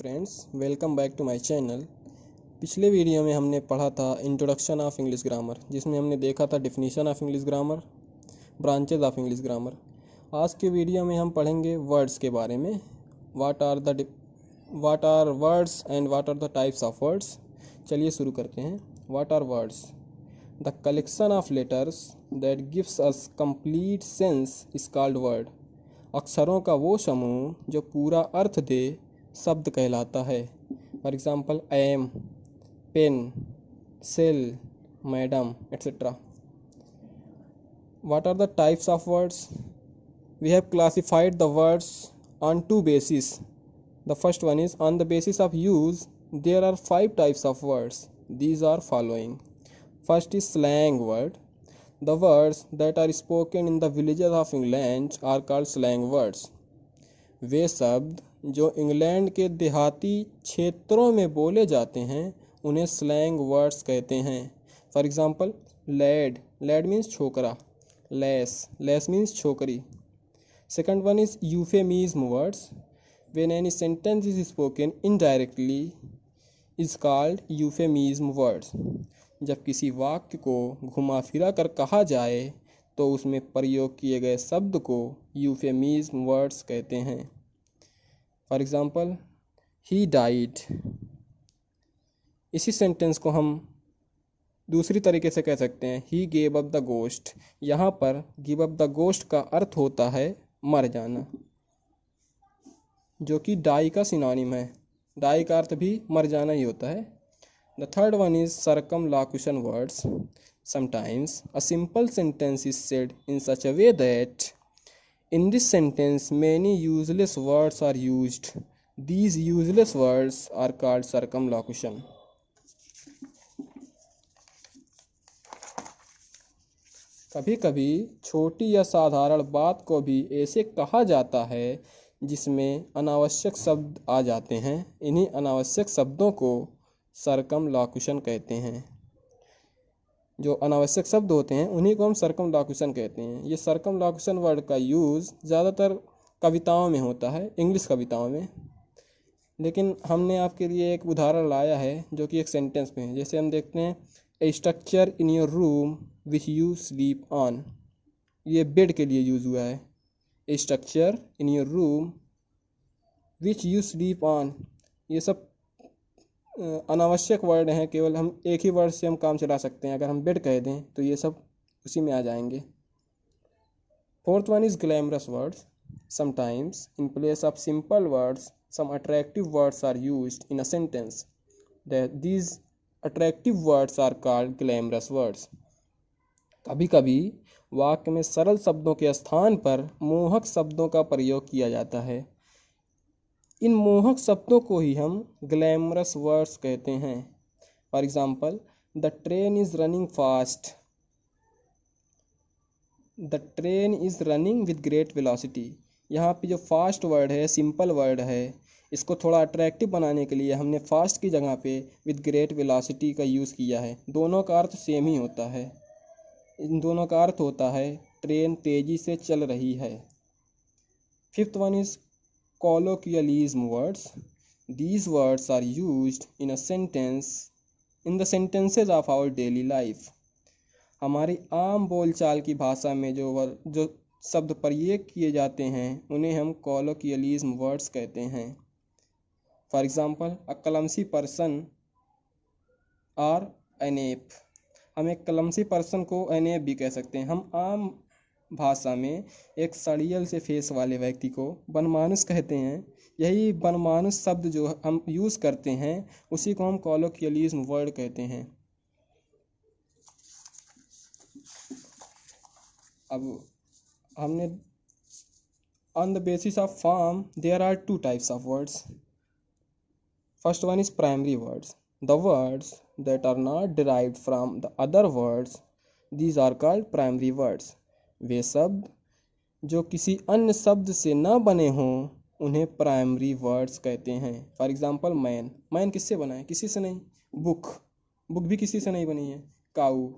Friends, welcome back to my channel. पिछले video में हमने पढ़ा था इंट्रोडक्शन ऑफ इंग्लिश ग्रामर, जिसमें हमने देखा था definition of English grammar, branches of English grammar. आज के वीडियो में हम पढ़ेंगे वर्ड्स के बारे में। What are words and what are the types of words. चलिए शुरू करते हैं। What are words? The collection of letters that gives us complete sense is called word. अक्षरों का वो समूह जो पूरा अर्थ दे शब्द कहलाता है। For example am, pen, cell, madam, etcetera. What are the types of words? We have classified the words on two bases. The first one is on the basis of use. There are 5 types of words. These are following. First is slang word. The words that are spoken in the villages of England are called slang words. वे शब्द जो England के देहाती क्षेत्रों में बोले जाते हैं उन्हें स्लैंग वर्ड्स कहते हैं। फॉर एग्जांपल लैड मीन्स छोकरा, लेस मीन्स छोकरी। Second one is euphemism words. When any sentence is spoken indirectly is called euphemism words. जब किसी वाक्य को घुमा फिरा कर कहा जाए तो उसमें प्रयोग किए गए शब्द को यूफेमिज्म वर्ड्स कहते हैं। For example he died. इसी सेंटेंस को हम दूसरी तरीके से कह सकते हैं he gave up the ghost. यहाँ पर गिव अप द गोस्ट का अर्थ होता है मर जाना, जो कि डाई का सिनोनिम है। डाई का अर्थ भी मर जाना ही होता है। The third one is circumlocution words. Sometimes a simple sentence is said in such a way that in this sentence many useless words are used. These useless words are called circumlocution. कभी कभी छोटी या साधारण बात को भी ऐसे कहा जाता है जिसमें अनावश्यक शब्द आ जाते हैं। इन्हीं अनावश्यक शब्दों को सर्कमलोक्यूशन कहते हैं। जो अनावश्यक शब्द होते हैं उन्हीं को हम सर्कमलोक्यूशन कहते हैं। ये सर्कमलोक्यूशन वर्ड का यूज़ ज़्यादातर कविताओं में होता है, इंग्लिश कविताओं में। लेकिन हमने आपके लिए एक उदाहरण लाया है जो कि एक सेंटेंस में है। जैसे हम देखते हैं a structure in your room which you sleep on. ये बेड के लिए यूज़ हुआ है। A structure in your room which you sleep on. ये सब अनावश्यक वर्ड हैं। केवल हम एक ही वर्ड से हम काम चला सकते हैं। अगर हम बेड कह दें तो ये सब उसी में आ जाएंगे। Fourth one is glamorous words. Sometimes in place of simple words some attractive words are used in a sentence. These attractive words are called glamorous words. कभी कभी वाक्य में सरल शब्दों के स्थान पर मोहक शब्दों का प्रयोग किया जाता है। इन मोहक शब्दों को ही हम ग्लैमरस वर्ड्स कहते हैं। For example the train is running fast. The train is running with great velocity. यहाँ पे जो फास्ट वर्ड है, सिंपल वर्ड है, इसको थोड़ा अट्रैक्टिव बनाने के लिए हमने फास्ट की जगह पे विद ग्रेट वेलोसिटी का यूज़ किया है। दोनों का अर्थ सेम ही होता है। इन दोनों का अर्थ होता है ट्रेन तेज़ी से चल रही है। Fifth one is colloquialism words. These words are used in the sentences of our daily life. हमारी आम बोलचाल की भाषा में जो शब्द प्रयोग किए जाते हैं उन्हें हम colloquialism words कहते हैं। For example a clumsy person और एनेप। हम एक क्लमसी पर्सन को एनेप भी कह सकते हैं। हम आम भाषा में एक सड़ियल से फेस वाले व्यक्ति को बनमानुस कहते हैं। यही बनमानुस शब्द जो हम यूज़ करते हैं उसी को हम कॉलोकियलिज्म वर्ड कहते हैं। अब हमने on the basis of form there are 2 types of words. First one is primary words. The words that are not derived from the other words, these are called primary words. वे शब्द जो किसी अन्य शब्द से न बने हों उन्हें प्राइमरी वर्ड्स कहते हैं। फॉर एग्जांपल मैन किससे बना है? किसी से नहीं। बुक भी किसी से नहीं बनी है। काऊ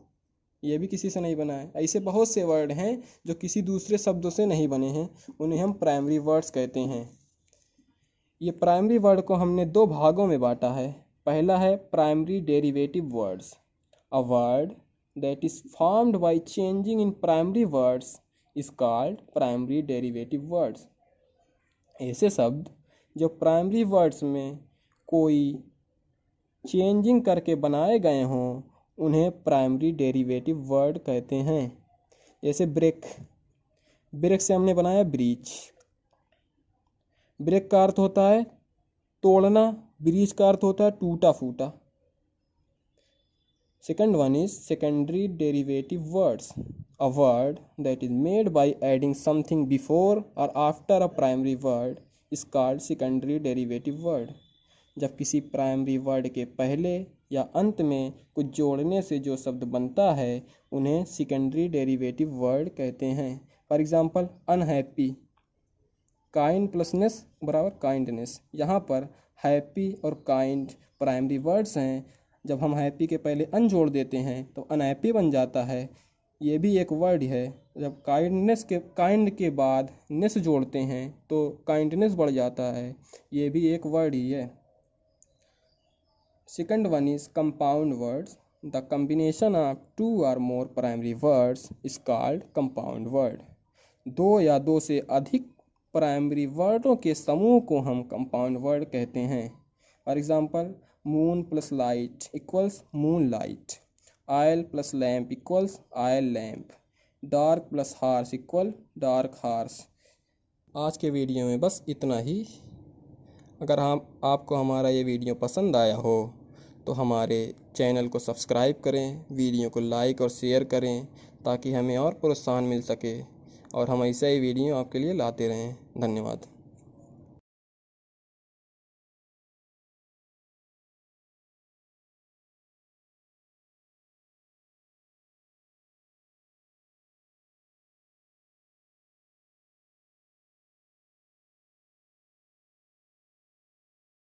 ये भी किसी से नहीं बना है। ऐसे बहुत से वर्ड हैं जो किसी दूसरे शब्दों से नहीं बने हैं, उन्हें हम प्राइमरी वर्ड्स कहते हैं। ये प्राइमरी वर्ड को हमने दो भागों में बांटा है। पहला है primary derivative words. A word that is formed by changing in primary words is called primary derivative words. ऐसे शब्द जो प्राइमरी वर्ड्स में कोई चेंजिंग करके बनाए गए हों उन्हें प्राइमरी डेरिवेटिव वर्ड कहते हैं। जैसे ब्रेक, ब्रेक से हमने बनाया ब्रीच। ब्रेक का अर्थ होता है तोड़ना, ब्रीच का अर्थ होता है टूटा फूटा। Second one is secondary derivative words. A word that is made by adding something before or after a primary word is called secondary derivative word. जब किसी प्राइमरी वर्ड के पहले या अंत में कुछ जोड़ने से जो शब्द बनता है उन्हें सेकेंडरी डेरिवेटिव वर्ड कहते हैं। फॉर एग्जांपल अनहैप्पी, काइंड प्लसनेस बराबर काइंडनेस। यहाँ पर हैप्पी और काइंड प्राइमरी वर्ड्स हैं। जब हम हैप्पी के पहले अन जोड़ देते हैं तो अनहैप्पी बन जाता है, ये भी एक वर्ड है। जब काइंड के बाद नेस जोड़ते हैं तो काइंडनेस बढ़ जाता है, ये भी एक वर्ड ही है। Second one is compound words. The combination of two or more primary words is called compound word. दो या दो से अधिक प्राइमरी वर्डों के समूह को हम कंपाउंड वर्ड कहते हैं। For example moon plus light equals moon light, oil plus lamp equals oil lamp, dark plus horse equal dark horse. आज के वीडियो में बस इतना ही। अगर आपको हमारा ये वीडियो पसंद आया हो तो हमारे चैनल को सब्सक्राइब करें, वीडियो को लाइक और शेयर करें ताकि हमें और प्रोत्साहन मिल सके और हम ऐसा ही वीडियो आपके लिए लाते रहें। धन्यवाद।